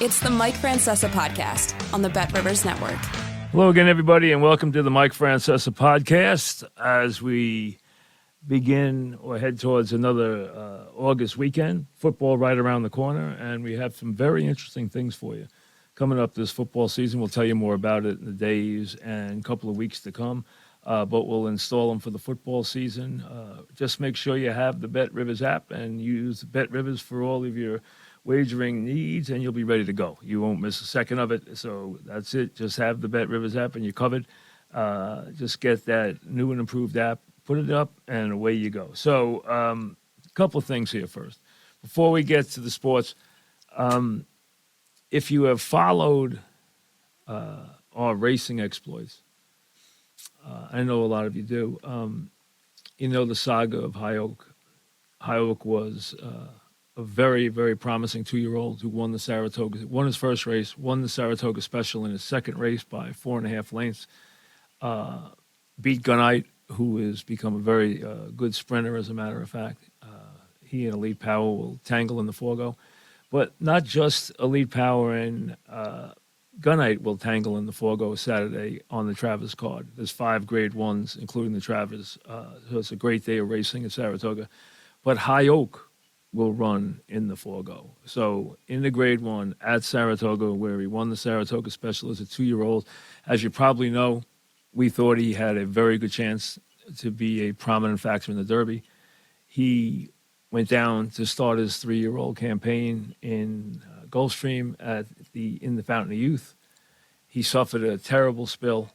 It's the Mike Francesa podcast on the Bet Rivers Network. Hello again, everybody, and welcome to the Mike Francesa podcast as we begin or head towards another August weekend. Football right around the corner, and we have some very interesting things for you coming up this football season. We'll tell you more about it in the days and couple of weeks to come, but we'll install them for the football season. Just make sure you have the Bet Rivers app and use Bet Rivers for all of your wagering needs, and you'll be ready to go. You won't miss a second of it. So that's it. Just have the Bet Rivers app and you're covered. Just get that new and improved app, put it up, and away you go. So a couple of things here first. Before we get to the sports, if you have followed our racing exploits, I know a lot of you do, you know the saga of High Oak. High Oak was a very, very promising 2-year-old who won his first race, won the Saratoga Special in his second race by 4.5 lengths, beat Gunite, who has become a very good sprinter, as a matter of fact. He and Elite Power will tangle in the Forgo. But not just Elite Power and Gunite will tangle in the Forgo Saturday on the Travers card. There's 5 Grade 1s, including the Travers. So it's a great day of racing at Saratoga. But High Oak will run in the Forgo. So in the Grade 1 at Saratoga, where he won the Saratoga Special as a 2-year-old, as you probably know, we thought he had a very good chance to be a prominent factor in the Derby. He went down to start his 3-year-old campaign in Gulfstream in the Fountain of Youth. He suffered a terrible spill,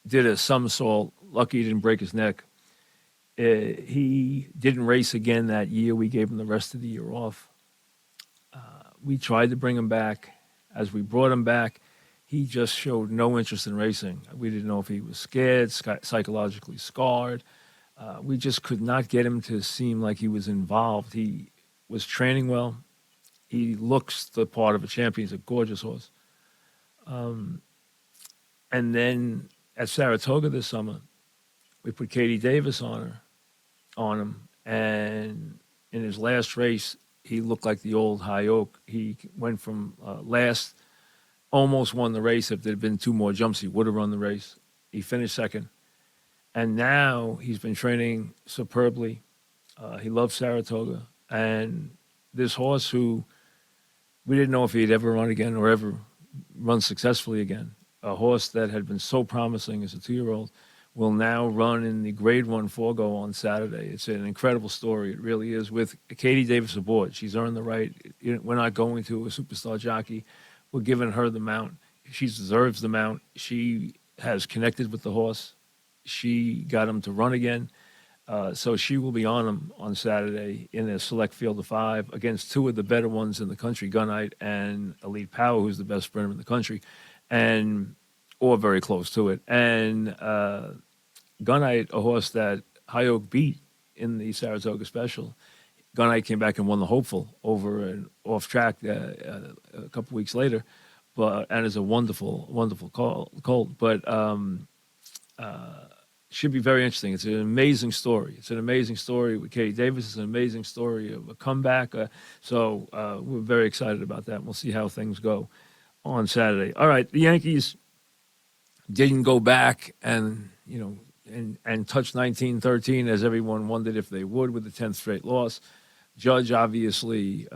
did a somersault, lucky he didn't break his neck. He didn't race again that year. We gave him the rest of the year off. We tried to bring him back. As we brought him back, he just showed no interest in racing. We didn't know if he was scared, psychologically scarred. We just could not get him to seem like he was involved. He was training well. He looks the part of a champion. He's a gorgeous horse. And then at Saratoga this summer, we put Katie Davis on him, and in his last race, he looked like the old High Oak. He went from last, almost won the race. If there had been 2 more jumps, he would have run the race. He finished second. And now he's been training superbly. He loves Saratoga. And this horse who we didn't know if he'd ever run again or ever run successfully again, a horse that had been so promising as a 2-year-old, will now run in the Grade 1 Forgo on Saturday. It's an incredible story. It really is, with Katie Davis aboard. She's earned the right. We're not going to a superstar jockey. We're giving her the mount. She deserves the mount. She has connected with the horse. She got him to run again. So she will be on him on Saturday in a select field of 5 against 2 of the better ones in the country, Gunite and Elite Power, who's the best sprinter in the country, or very close to it. And Gunite, a horse that High Oak beat in the Saratoga Special. Gunite came back and won the Hopeful over an off-track a couple weeks later, and is a wonderful, wonderful colt. But should be very interesting. It's an amazing story. It's an amazing story with Katie Davis. It's an amazing story of a comeback. So we're very excited about that. We'll see how things go on Saturday. All right, the Yankees didn't go back and touch 19-13 as everyone wondered if they would with the 10th straight loss. Judge obviously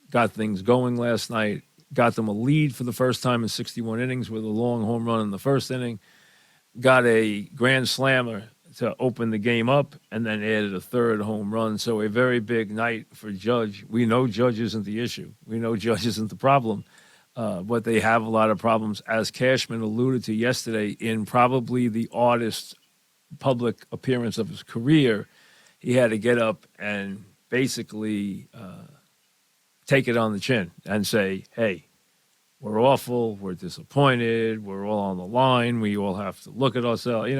got things going last night, got them a lead for the first time in 61 innings with a long home run in the first inning, got a grand slammer to open the game up, and then added a third home run. So a very big night for Judge. We know Judge isn't the issue. We know Judge isn't the problem. But they have a lot of problems, as Cashman alluded to yesterday, in probably the oddest public appearance of his career. He had to get up and basically take it on the chin and say, hey, we're awful, we're disappointed, we're all on the line, we all have to look at ourselves.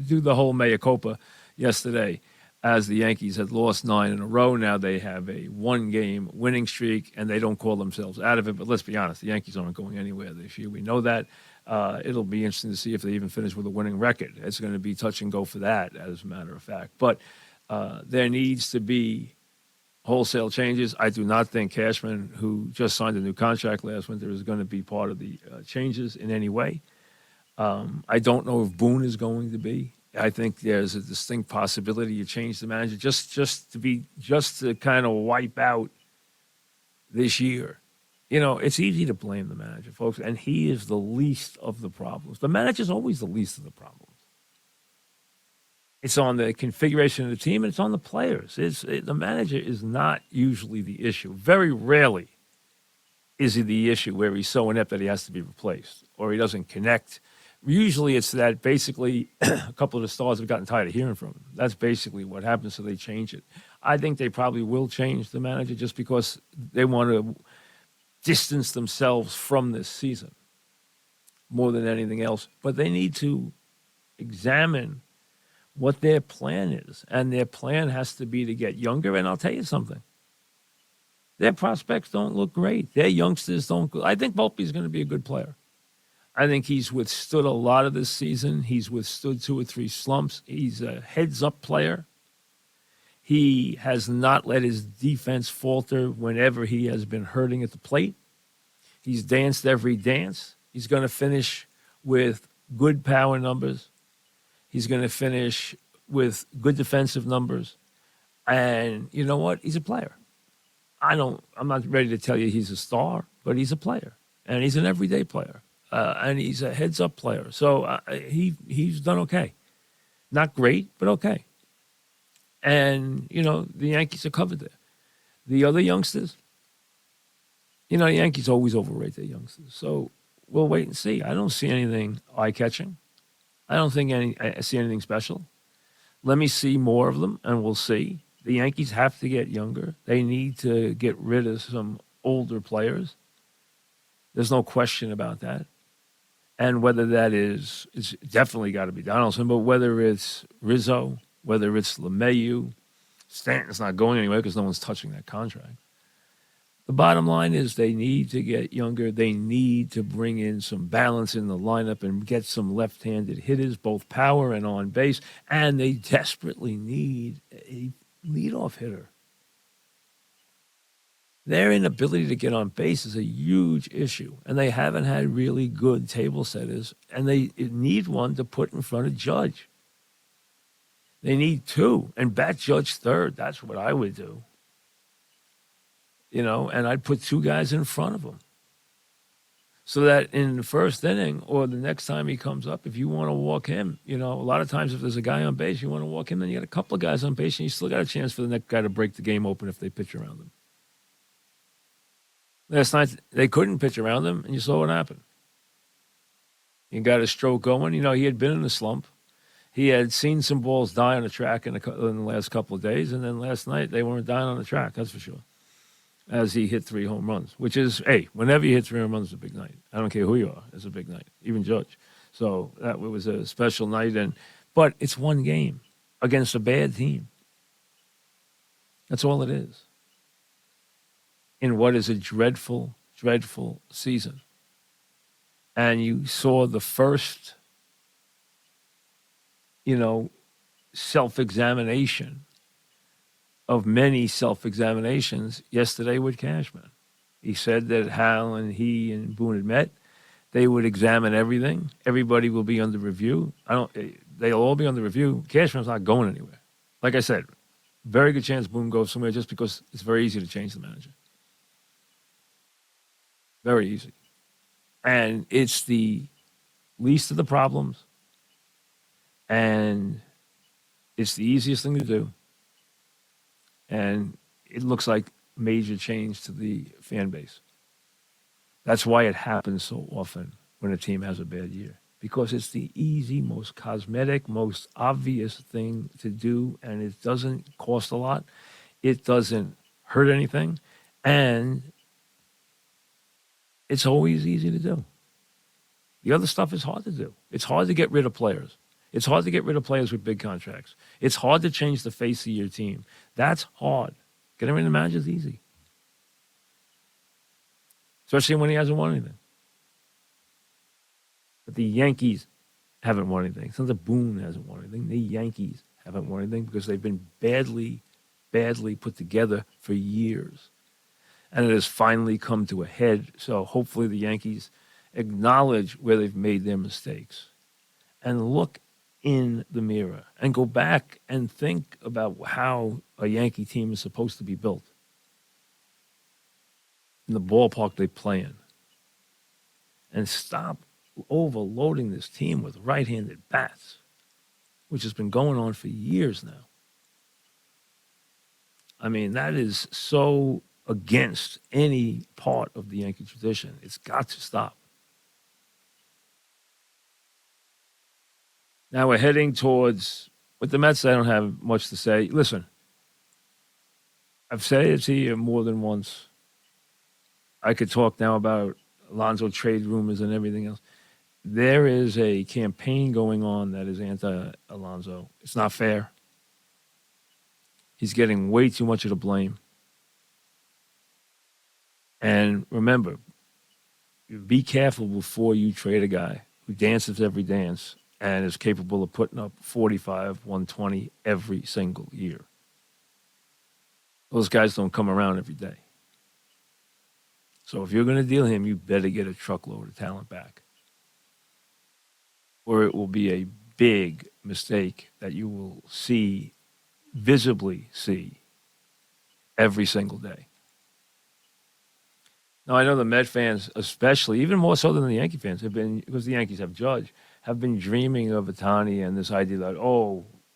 Do the whole mea culpa yesterday. As the Yankees had lost 9 in a row, now they have a 1-game winning streak, and they don't call themselves out of it. But let's be honest, the Yankees aren't going anywhere this year. We know that. It'll be interesting to see if they even finish with a winning record. It's going to be touch and go for that, as a matter of fact. But there needs to be wholesale changes. I do not think Cashman, who just signed a new contract last winter, is going to be part of the changes in any way. I don't know if Boone is going to be. I think there's a distinct possibility you change the manager just to kind of wipe out this year. It's easy to blame the manager, folks, and he is the least of the problems. The manager's always the least of the problems. It's on the configuration of the team, and it's on the players. The manager is not usually the issue. Very rarely is he the issue where he's so inept that he has to be replaced or he doesn't connect. Usually it's that basically a couple of the stars have gotten tired of hearing from him. That's basically what happens, so they change it. I think they probably will change the manager just because they want to distance themselves from this season more than anything else. But they need to examine what their plan is, and their plan has to be to get younger. And I'll tell you something. Their prospects don't look great. Their youngsters don't. I think Volpe's going to be a good player. I think he's withstood a lot of this season. He's withstood 2 or 3 slumps. He's a heads-up player. He has not let his defense falter whenever he has been hurting at the plate. He's danced every dance. He's going to finish with good power numbers. He's going to finish with good defensive numbers. And you know what? He's a player. I'm not ready to tell you he's a star, but he's a player. And he's an everyday player. And he's a heads-up player. So he's done okay. Not great, but okay. And, the Yankees are covered there. The other youngsters, the Yankees always overrate their youngsters. So we'll wait and see. I don't see anything eye-catching. I don't think I see anything special. Let me see more of them, and we'll see. The Yankees have to get younger. They need to get rid of some older players. There's no question about that. And whether that it's definitely got to be Donaldson, but whether it's Rizzo, whether it's LeMahieu, Stanton's not going anywhere because no one's touching that contract. The bottom line is they need to get younger. They need to bring in some balance in the lineup and get some left-handed hitters, both power and on base. And they desperately need a leadoff hitter. Their inability to get on base is a huge issue, and they haven't had really good table setters, and they need one to put in front of Judge. They need 2, and bat Judge third. That's what I would do. And I'd put 2 guys in front of him so that in the first inning or the next time he comes up, if you want to walk him, a lot of times if there's a guy on base, you want to walk him, then you got a couple of guys on base, and you still got a chance for the next guy to break the game open if they pitch around him. Last night, they couldn't pitch around him, and you saw what happened. He got his stroke going. He had been in a slump. He had seen some balls die on the track in the last couple of days, and then last night they weren't dying on the track, that's for sure, as he hit 3 home runs, which is, hey, whenever you hit 3 home runs, it's a big night. I don't care who you are. It's a big night, even Judge. So that was a special night. But it's one game against a bad team. That's all it is. In what is a dreadful, dreadful season. And you saw the first, self-examination of many self-examinations yesterday with Cashman. He said that Hal and he and Boone had met. They would examine everything. Everybody will be under review. They'll all be under review. Cashman's not going anywhere. Like I said, very good chance Boone goes somewhere just because it's very easy to change the manager. Very easy. And it's the least of the problems. And it's the easiest thing to do. And it looks like major change to the fan base. That's why it happens so often when a team has a bad year. Because it's the easy, most cosmetic, most obvious thing to do. And it doesn't cost a lot. It doesn't hurt anything. And it's always easy to do. The other stuff is hard to do. It's hard to get rid of players. It's hard to get rid of players with big contracts. It's hard to change the face of your team. That's hard. Getting rid of the manager is easy. Especially when he hasn't won anything. But the Yankees haven't won anything. It's not that Boone hasn't won anything. The Yankees haven't won anything because they've been badly badly put together for years. And it has finally come to a head. So hopefully the Yankees acknowledge where they've made their mistakes and look in the mirror and go back and think about how a Yankee team is supposed to be built in the ballpark they play in, and stop overloading this team with right-handed bats, which has been going on for years now. I mean, that is so against any part of the Yankee tradition. It's got to stop. Now we're heading towards, with the Mets, I don't have much to say. Listen, I've said it to you more than once. I could talk now about Alonso trade rumors and everything else. There is a campaign going on that is anti-Alonso. It's not fair. He's getting way too much of the blame. And remember, be careful before you trade a guy who dances every dance and is capable of putting up 45, 120 every single year. Those guys don't come around every day. So if you're going to deal him, you better get a truckload of talent back, or it will be a big mistake that you will visibly see every single day. Now, I know the Met fans, especially, even more so than the Yankee fans, have been, because the Yankees have Judge, have been dreaming of Ohtani and this idea that,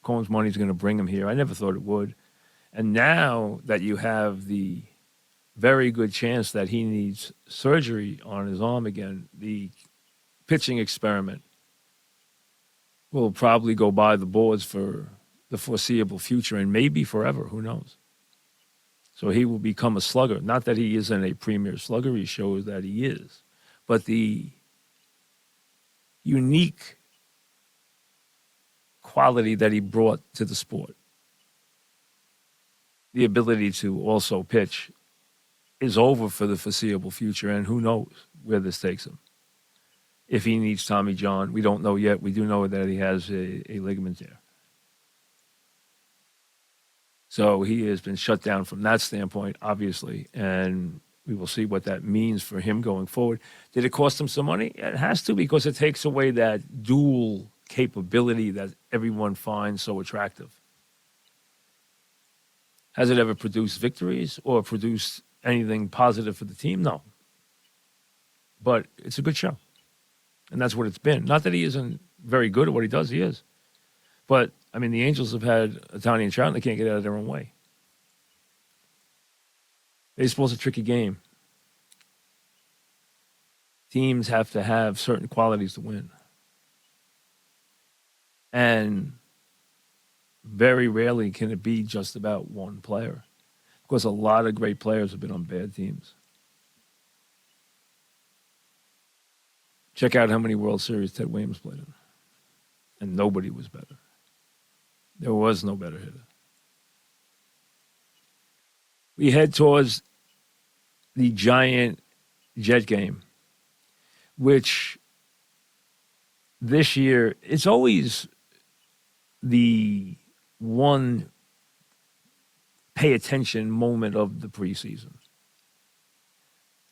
Cohen's money's going to bring him here. I never thought it would. And now that you have the very good chance that he needs surgery on his arm again, the pitching experiment will probably go by the boards for the foreseeable future and maybe forever. Who knows? So he will become a slugger. Not that he isn't a premier slugger. He shows that he is. But the unique quality that he brought to the sport, the ability to also pitch, is over for the foreseeable future. And who knows where this takes him. If he needs Tommy John, we don't know yet. We do know that he has a ligament tear. So he has been shut down from that standpoint, obviously, and we will see what that means for him going forward. Did it cost him some money? It has to, because it takes away that dual capability that everyone finds so attractive. Has it ever produced victories or produced anything positive for the team? No. But it's a good show, and that's what it's been. Not that he isn't very good at what he does, he is. But, I mean, the Angels have had Ohtani and Trout, and they can't get out of their own way. Baseball's a tricky game. Teams have to have certain qualities to win. And very rarely can it be just about one player, because a lot of great players have been on bad teams. Check out how many World Series Ted Williams played in, and nobody was better. There was no better hitter. We head towards the giant Jet game, which this year, it's always the one pay attention moment of the preseason.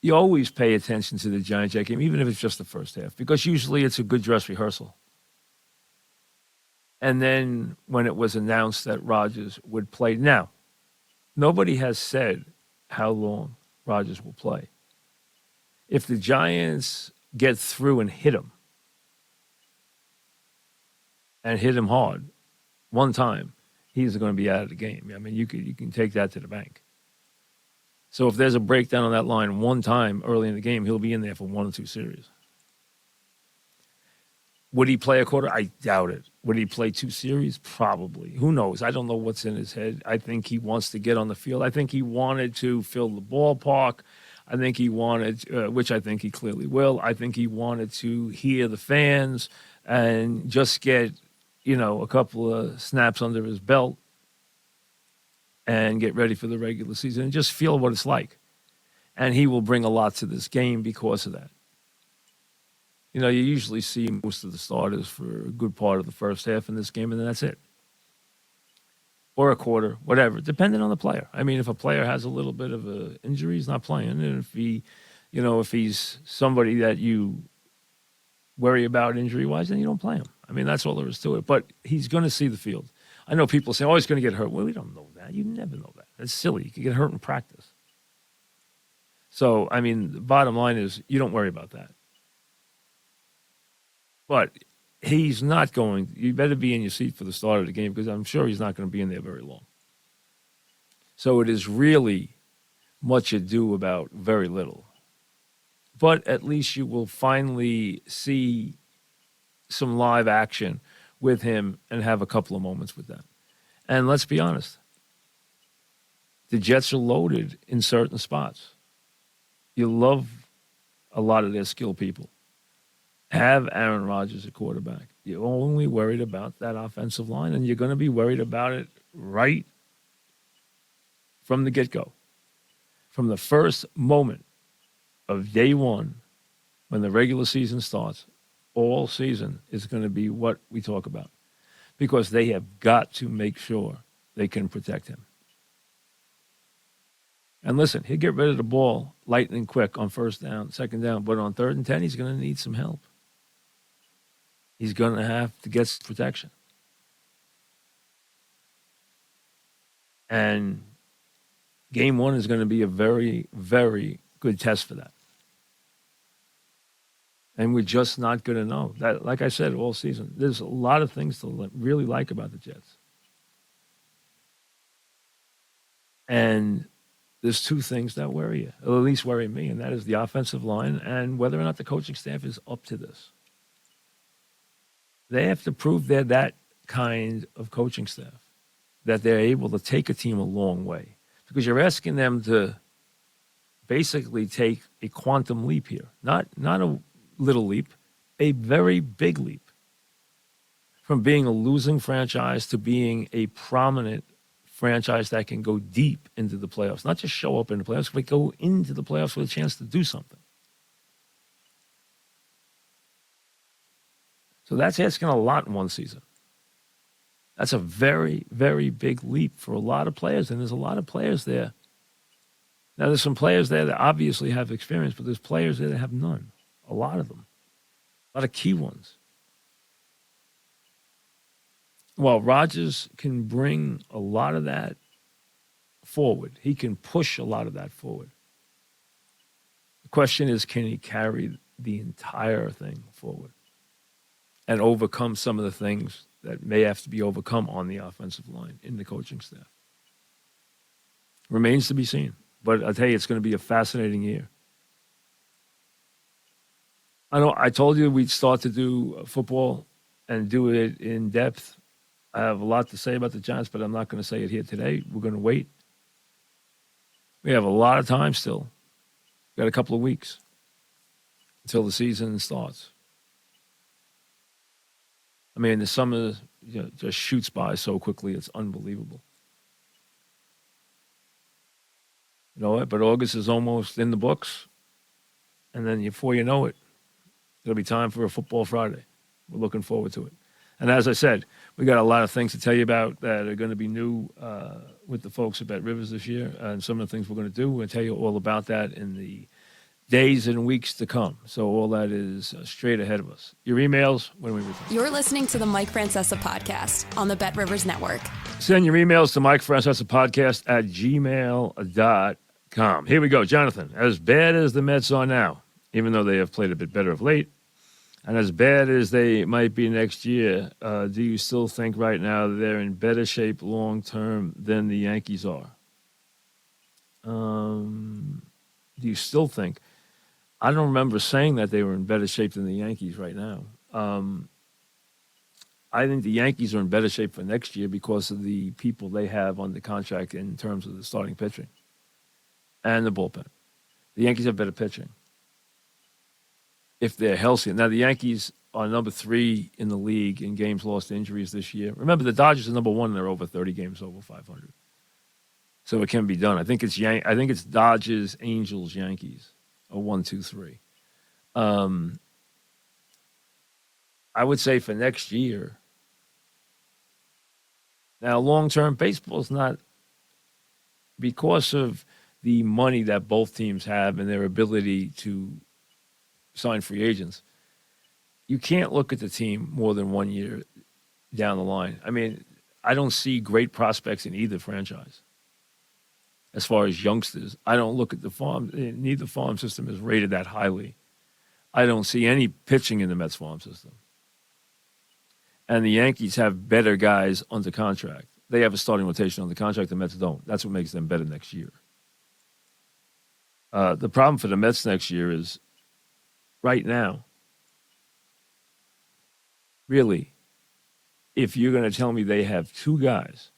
You always pay attention to the giant Jet game, even if it's just the first half, because usually it's a good dress rehearsal. And then when it was announced that Rodgers would play, now, nobody has said how long Rodgers will play. If the Giants get through and hit him hard one time, he's going to be out of the game. I mean, you can take that to the bank. So if there's a breakdown on that line one time early in the game, he'll be in there for 1 or 2 series. Would he play a quarter? I doubt it. Would he play 2 series? Probably. Who knows? I don't know what's in his head. I think he wants to get on the field. I think he wanted to fill the ballpark. I think he wanted, which I think he clearly will. I think he wanted to hear the fans and just get, a couple of snaps under his belt and get ready for the regular season and just feel what it's like. And he will bring a lot to this game because of that. You usually see most of the starters for a good part of the first half in this game, and then that's it. or a quarter, whatever, depending on the player. I mean, if a player has a little bit of an injury, he's not playing. And if if he's somebody that you worry about injury-wise, then you don't play him. I mean, that's all there is to it. But he's going to see the field. I know people say, oh, he's going to get hurt. Well, we don't know that. You never know that. That's silly. You could get hurt in practice. So, I mean, the bottom line is you don't worry about that. But he's not going – you better be in your seat for the start of the game because I'm sure he's not going to be in there very long. So it is really much ado about very little. But at least you will finally see some live action with him and have a couple of moments with them. And let's be honest, the Jets are loaded in certain spots. You love a lot of their skill people. Have Aaron Rodgers at quarterback. You're only worried about that offensive line, and you're going to be worried about it right from the get-go. From the first moment of day one, when the regular season starts, all season is going to be what we talk about because they have got to make sure they can protect him. And listen, he'll get rid of the ball lightning quick on first down, second down, but on 3rd and 10, he's going to need some help. He's going to have to get some protection. And game one is going to be a very, very good test for that. And we're just not going to know. That, like I said, all season, there's a lot of things to really like about the Jets. And there's two things that worry you, or at least worry me, and that is the offensive line and whether or not the coaching staff is up to this. They have to prove they're that kind of coaching staff, that they're able to take a team a long way. Because you're asking them to basically take a quantum leap here. Not a little leap, a very big leap. From being a losing franchise to being a prominent franchise that can go deep into the playoffs. Not just show up in the playoffs, but go into the playoffs with a chance to do something. So that's asking a lot in one season. That's a very, very big leap for a lot of players, and there's a lot of players there. Now, there's some players there that obviously have experience, but there's players there that have none. A lot of them. A lot of key ones. While Rodgers can bring a lot of that forward, he can push a lot of that forward. The question is, can he carry the entire thing forward and overcome some of the things that may have to be overcome on the offensive line in the coaching staff? Remains to be seen. But I'll tell you, it's going to be a fascinating year. I told you we'd start to do football and do it in depth. I have a lot to say about the Giants, but I'm not going to say it here today. We're going to wait. We have a lot of time still. We've got a couple of weeks until the season starts. I mean, the summer just shoots by so quickly, it's unbelievable. You know what? But August is almost in the books. And then before you know it, it'll be time for a football Friday. We're looking forward to it. And as I said, we got a lot of things to tell you about that are going to be new with the folks at Bet Rivers this year. And some of the things we're going to do, we're going to tell you all about that in the days and weeks to come. So all that is straight ahead of us. Your emails when we return. You're listening to the Mike Francesa podcast on the Bet Rivers Network. Send your emails to Mike Francesa podcast at gmail.com. Here we go. Jonathan, as bad as the Mets are now, even though they have played a bit better of late, and as bad as they might be next year, do you still think right now they're in better shape long-term than the Yankees are? Do you still think? I don't remember saying that they were in better shape than the Yankees right now. I think the Yankees are in better shape for next year because of the people they have on the contract in terms of the starting pitching and the bullpen. The Yankees have better pitching if they're healthy. Now, the Yankees are number 3 in the league in games lost to injuries this year. Remember, the Dodgers are number 1, and they're over 30 games over 500. So it can be done. I think it's Dodgers, Angels, Yankees, or 1, 2, 3. I would say for next year, Now, long-term, baseball's not, because of the money that both teams have and their ability to sign free agents, you can't look at the team more than 1 year down the line. I mean, I don't see great prospects in either franchise. As far as youngsters, I don't look at the farm. Neither farm system is rated that highly. I don't see any pitching in the Mets farm system. And the Yankees have better guys under contract. They have a starting rotation under contract. The Mets don't. That's what makes them better next year. The problem for the Mets next year is right now, really, if you're going to tell me they have two guys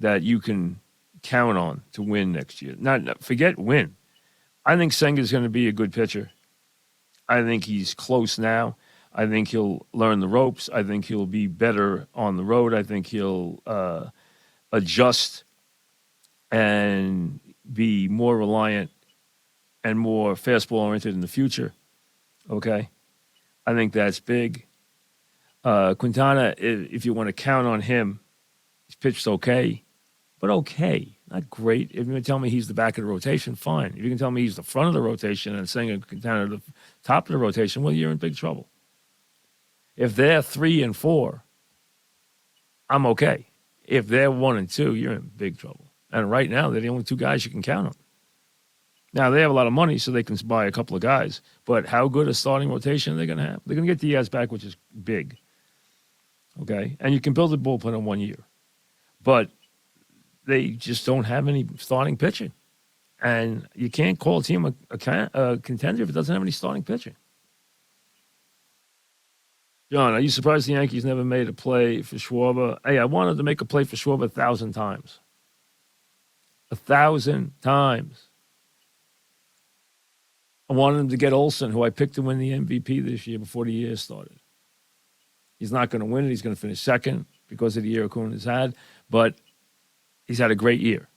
that you can count on to win next year, not forget win. I think Senga's going to be a good pitcher. I think he's close now. I think he'll learn the ropes. I think he'll be better on the road. I think he'll adjust and be more reliant and more fastball-oriented in the future. Okay? I think that's big. Quintana, if you want to count on him, he's pitched okay, but okay, not great. If you can tell me he's the back of the rotation, fine. If you can tell me he's the front of the rotation and saying Quintana the top of the rotation, well, you're in big trouble. If they're 3 and 4, I'm okay. If they're 1 and 2, you're in big trouble. And right now, they're the only two guys you can count on. Now, they have a lot of money, so they can buy a couple of guys. But how good a starting rotation are they going to have? They're going to get Diaz back, which is big. Okay? And you can build a bullpen in 1 year. But they just don't have any starting pitching. And you can't call a team a contender if it doesn't have any starting pitching. John, are you surprised the Yankees never made a play for Schwarber? Hey, I wanted to make a play for Schwarber 1,000 times. 1,000 times. I wanted him to get Olsen, who I picked to win the MVP this year before the year started. He's not going to win it. He's going to finish second because of the year Acuna has had. But he's had a great year.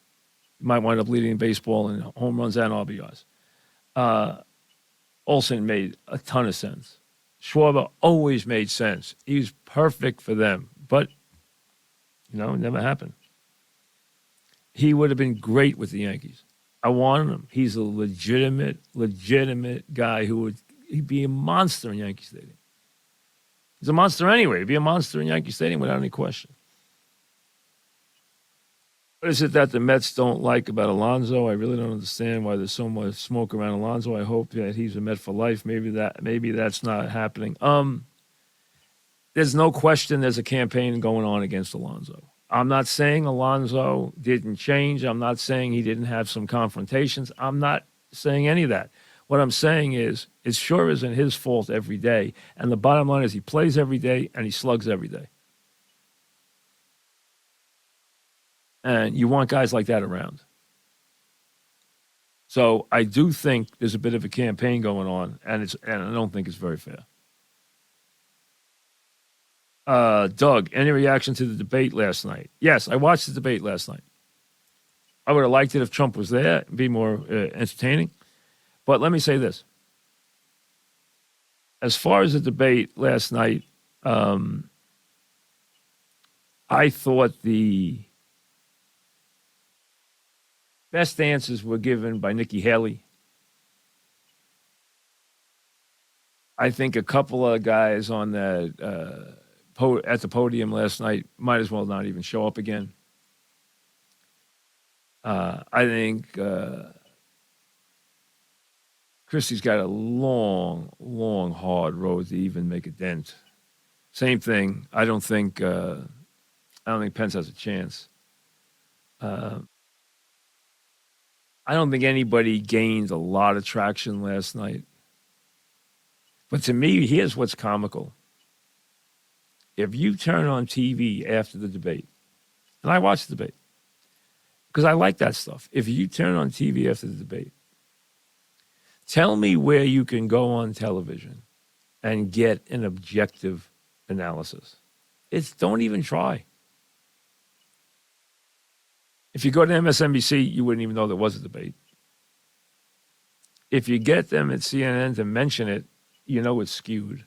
He might wind up leading baseball in home runs and RBIs. Olsen made a ton of sense. Schwarber always made sense. He was perfect for them. But, it never happened. He would have been great with the Yankees. I wanted him. He's a legitimate guy he'd be a monster in Yankee Stadium. He's a monster anyway. He'd be a monster in Yankee Stadium without any question. What is it that the Mets don't like about Alonso? I really don't understand why there's so much smoke around Alonso. I hope that he's a Met for life. Maybe that's not happening. There's no question there's a campaign going on against Alonso. I'm not saying Alonso didn't change. I'm not saying he didn't have some confrontations. I'm not saying any of that. What I'm saying is it sure isn't his fault every day. And the bottom line is he plays every day and he slugs every day. And you want guys like that around. So I do think there's a bit of a campaign going on, and I don't think it's very fair. Doug, any reaction to the debate last night? Yes, I watched the debate last night. I would have liked it if Trump was there. It'd be more entertaining. But let me say this. As far as the debate last night, I thought the best answers were given by Nikki Haley. I think a couple of guys on the at the podium last night might as well not even show up again. I think Christie's got a long, hard road to even make a dent. Same thing. I don't think Pence has a chance. I don't think anybody gained a lot of traction last night. But to me, here's what's comical. If you turn on TV after the debate, and I watched the debate, because I like that stuff. If you turn on TV after the debate, tell me where you can go on television and get an objective analysis. Don't even try. If you go to MSNBC, you wouldn't even know there was a debate. If you get them at CNN to mention it, it's skewed.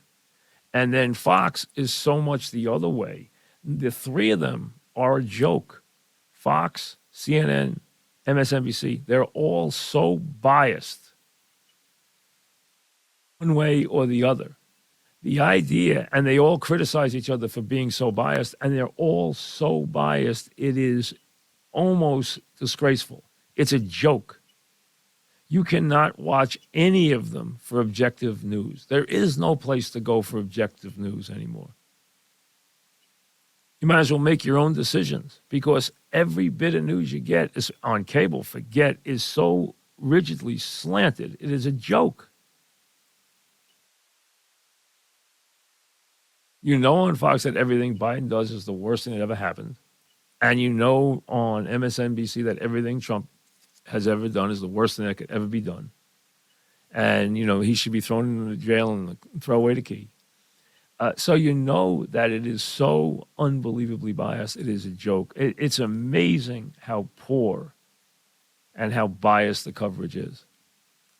And then Fox is so much the other way. The three of them are a joke. Fox, CNN, MSNBC, they're all so biased one way or the other. The idea, and they all criticize each other for being so biased, and they're all so biased, it is almost disgraceful. It's a joke. You cannot watch any of them for objective news. There is no place to go for objective news anymore. You might as well make your own decisions because every bit of news you get is on cable, is so rigidly slanted. It is a joke. You know on Fox that everything Biden does is the worst thing that ever happened. And you know on MSNBC that everything Trump has ever done is the worst thing that could ever be done. And, he should be thrown into jail and throw away the key. So you know that it is so unbelievably biased. It is a joke. It's amazing how poor and how biased the coverage is.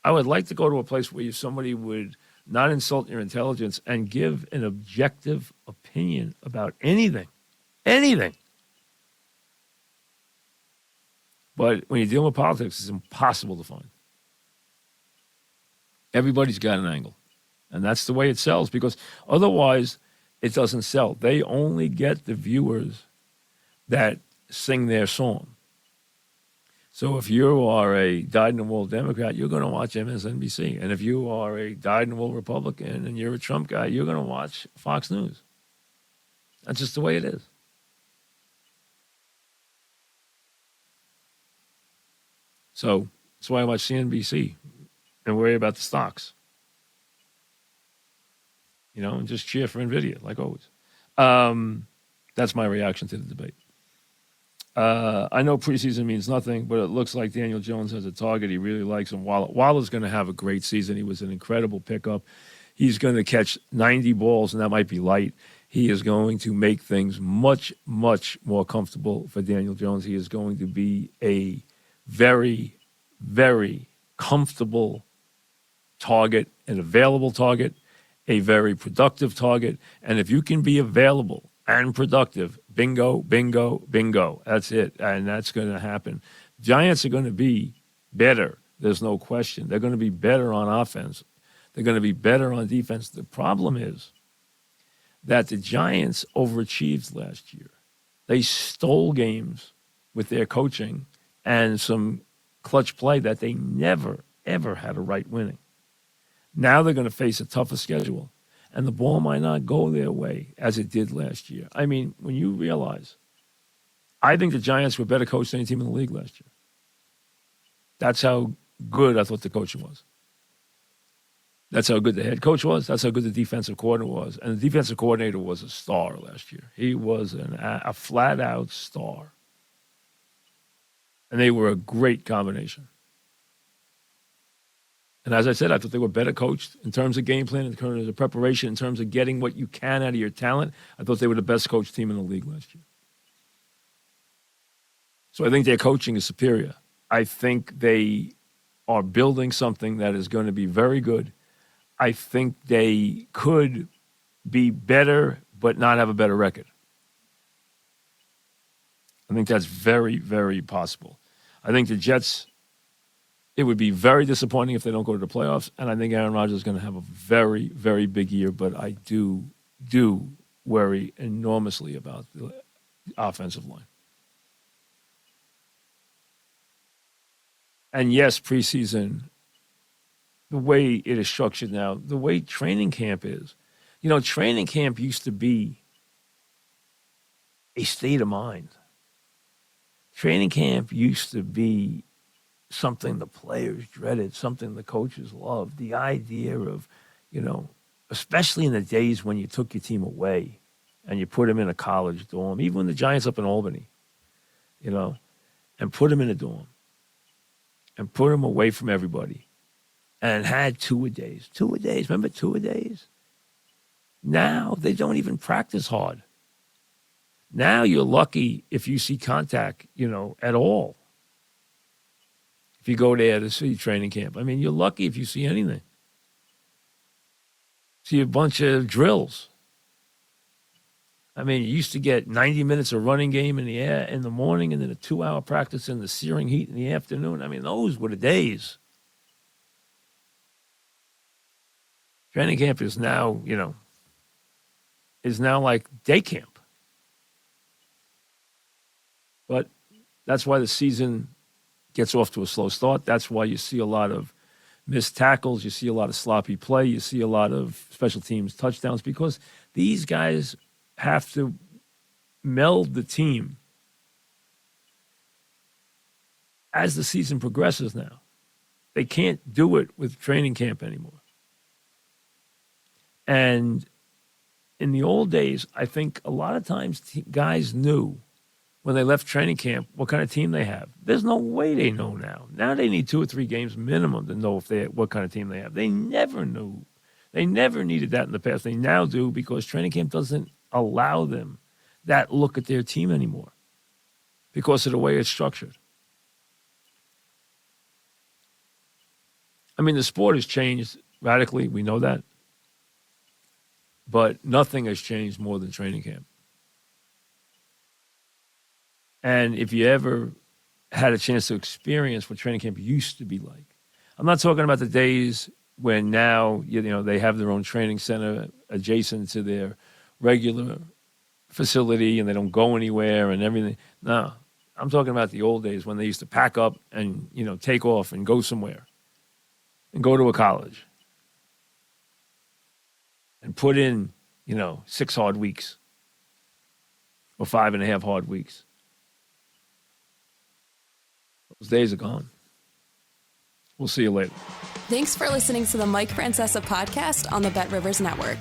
I would like to go to a place where somebody would not insult your intelligence and give an objective opinion about anything. Anything. But when you're dealing with politics, it's impossible to find. Everybody's got an angle. And that's the way it sells because otherwise it doesn't sell. They only get the viewers that sing their song. So if you are a dyed-in-the-wool Democrat, you're going to watch MSNBC. And if you are a dyed-in-the-wool Republican and you're a Trump guy, you're going to watch Fox News. That's just the way it is. So that's why I watch CNBC and worry about the stocks. And just cheer for NVIDIA, like always. That's my reaction to the debate. I know preseason means nothing, but it looks like Daniel Jones has a target. He really likes him. Waller's going to have a great season. He was an incredible pickup. He's going to catch 90 balls, and that might be light. He is going to make things much, much more comfortable for Daniel Jones. He is going to be a very, very comfortable target, an available target, a very productive target. And if you can be available and productive, bingo, bingo, bingo. That's it. And that's going to happen. Giants are going to be better. There's no question. They're going to be better on offense. They're going to be better on defense. The problem is that the Giants overachieved last year. They stole games with their coaching and some clutch play that they never, ever had a right winning. Now they're going to face a tougher schedule, and the ball might not go their way as it did last year. I mean, when you realize, I think the Giants were better coached than any team in the league last year. That's how good I thought the coaching was. That's how good the head coach was. That's how good the defensive coordinator was. And the defensive coordinator was a star last year. He was a flat-out star. And they were a great combination. And as I said, I thought they were better coached in terms of game plan, in terms of preparation, in terms of getting what you can out of your talent. I thought they were the best coached team in the league last year. So I think their coaching is superior. I think they are building something that is going to be very good. I think they could be better but not have a better record. I think that's very, very possible. I think the Jets, it would be very disappointing if they don't go to the playoffs, and I think Aaron Rodgers is going to have a very, very big year, but I do worry enormously about the offensive line. And yes, preseason, the way it is structured now, the way training camp is, training camp used to be a state of mind. Training camp used to be something the players dreaded, something the coaches loved. The idea of, especially in the days when you took your team away and you put them in a college dorm, even when the Giants up in Albany, and put them in a dorm and put them away from everybody and had two-a-days. Two-a-days, remember two-a-days? Now they don't even practice hard. Now you're lucky if you see contact, at all. If you go there to see training camp. I mean, you're lucky if you see anything. See a bunch of drills. I mean, you used to get 90 minutes of running game in the air in the morning and then a 2-hour practice in the searing heat in the afternoon. I mean, those were the days. Training camp is now, like day camp. But that's why the season gets off to a slow start. That's why you see a lot of missed tackles. You see a lot of sloppy play. You see a lot of special teams touchdowns because these guys have to meld the team as the season progresses now. They can't do it with training camp anymore. And in the old days, I think a lot of times guys knew when they left training camp what kind of team they have. There's no way they know now. Now they need 2 or 3 games minimum to know what kind of team they have. They never knew. They never needed that in the past. They now do because training camp doesn't allow them that look at their team anymore because of the way it's structured. I mean, the sport has changed radically. We know that. But nothing has changed more than training camp. And if you ever had a chance to experience what training camp used to be like, I'm not talking about the days when now, they have their own training center adjacent to their regular facility and they don't go anywhere and everything. No, I'm talking about the old days when they used to pack up and, take off and go somewhere and go to a college and put in, 6 hard weeks or 5.5 hard weeks. Those days are gone. We'll see you later. Thanks for listening to the Mike Francesa podcast on the Bet Rivers Network.